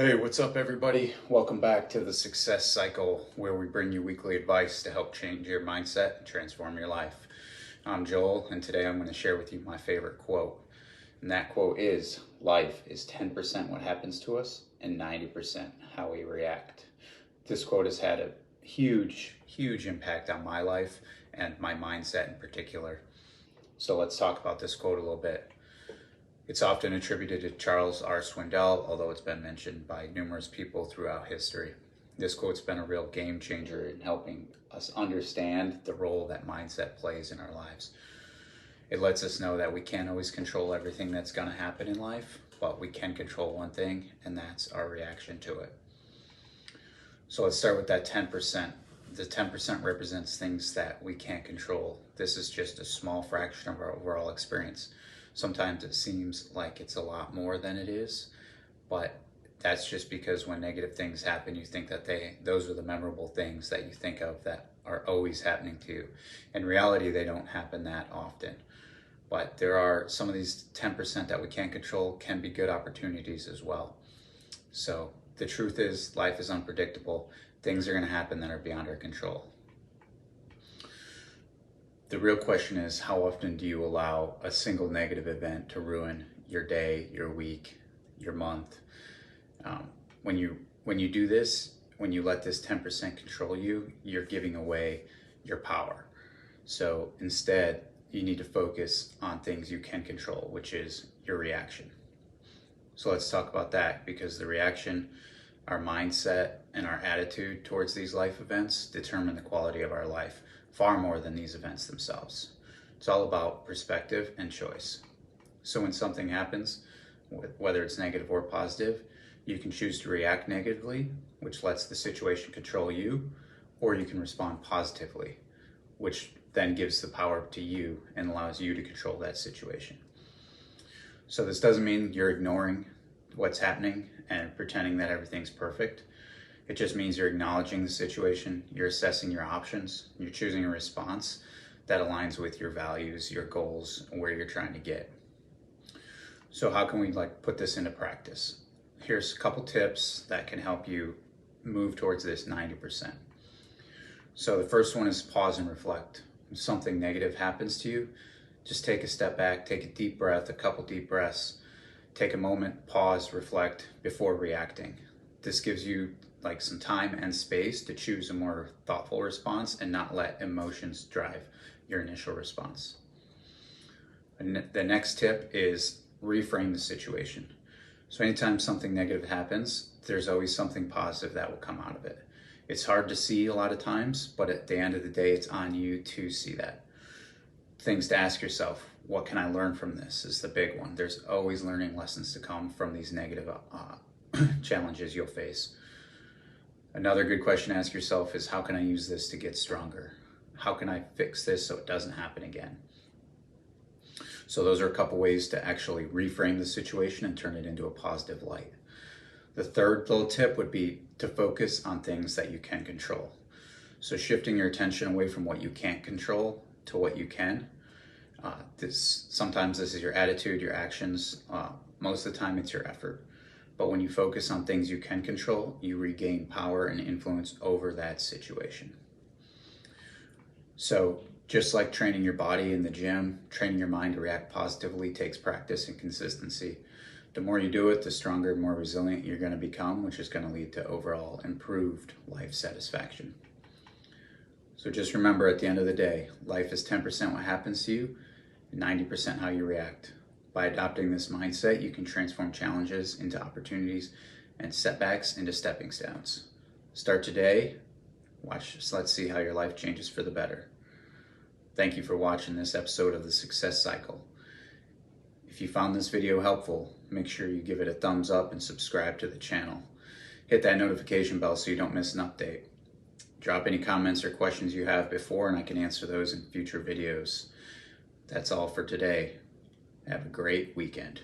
Hey, what's up, everybody? Welcome back to the Success Cycle, where we bring you weekly advice to help change your mindset and transform your life. I'm Joel, and today I'm going to share with you my favorite quote. And that quote is, "Life is 10% what happens to us and 90% how we react." This quote has had a huge impact on my life and my mindset in particular. So let's talk about this quote a little bit. It's often attributed to Charles R. Swindoll, although it's been mentioned by numerous people throughout history. This quote's been a real game changer in helping us understand the role that mindset plays in our lives. It lets us know that we can't always control everything that's going to happen in life, but we can control one thing, and that's our reaction to it. So let's start with that 10%. The 10% represents things that we can't control. This is just a small fraction of our overall experience. Sometimes it seems like it's a lot more than it is, but that's just because when negative things happen, you think that those are the memorable things that you think of that are always happening to you. In reality, they don't happen that often. But there are some of these 10% that we can't control can be good opportunities as well. So the truth is, life is unpredictable. Things are going to happen that are beyond our control. The real question is, how often do you allow a single negative event to ruin your day, your week, your month? When you do this, when you let this 10% control you, you're giving away your power. So instead, you need to focus on things you can control, which is your reaction. So let's talk about that, because the reaction, our mindset, and our attitude towards these life events determine the quality of our life far more than these events themselves. It's all about perspective and choice. So when something happens, whether it's negative or positive, you can choose to react negatively, which lets the situation control you, or you can respond positively, which then gives the power to you and allows you to control that situation. So this doesn't mean you're ignoring what's happening and pretending that everything's perfect. It just means you're acknowledging the situation, you're assessing your options, you're choosing a response that aligns with your values, your goals, and where you're trying to get. So how can we put this into practice? Here's a couple tips that can help you move towards this 90%. So the first one is pause and reflect. When something negative happens to you, just take a step back, take a deep breath, a couple deep breaths, take a moment, pause, reflect before reacting. This gives you some time and space to choose a more thoughtful response and not let emotions drive your initial response. And the next tip is reframe the situation. So anytime something negative happens, there's always something positive that will come out of it. It's hard to see a lot of times, but at the end of the day, it's on you to see that. Things to ask yourself: what can I learn from this is the big one. There's always learning lessons to come from these negative challenges you'll face. Another good question to ask yourself is, how can I use this to get stronger? How can I fix this so it doesn't happen again? So those are a couple ways to actually reframe the situation and turn it into a positive light. The third little tip would be to focus on things that you can control. So shifting your attention away from what you can't control to what you can. Sometimes this is your attitude, your actions. Most of the time it's your effort. But when you focus on things you can control, you regain power and influence over that situation. So just like training your body in the gym, training your mind to react positively takes practice and consistency. The more you do it, the stronger and more resilient you're going to become, which is going to lead to overall improved life satisfaction. So just remember, at the end of the day, life is 10% what happens to you, and 90% how you react. By adopting this mindset, you can transform challenges into opportunities and setbacks into stepping stones. Start today. Let's see how your life changes for the better. Thank you for watching this episode of The Success Cycle. If you found this video helpful, make sure you give it a thumbs up and subscribe to the channel. Hit that notification bell so you don't miss an update. Drop any comments or questions you have before, and I can answer those in future videos. That's all for today. Have a great weekend.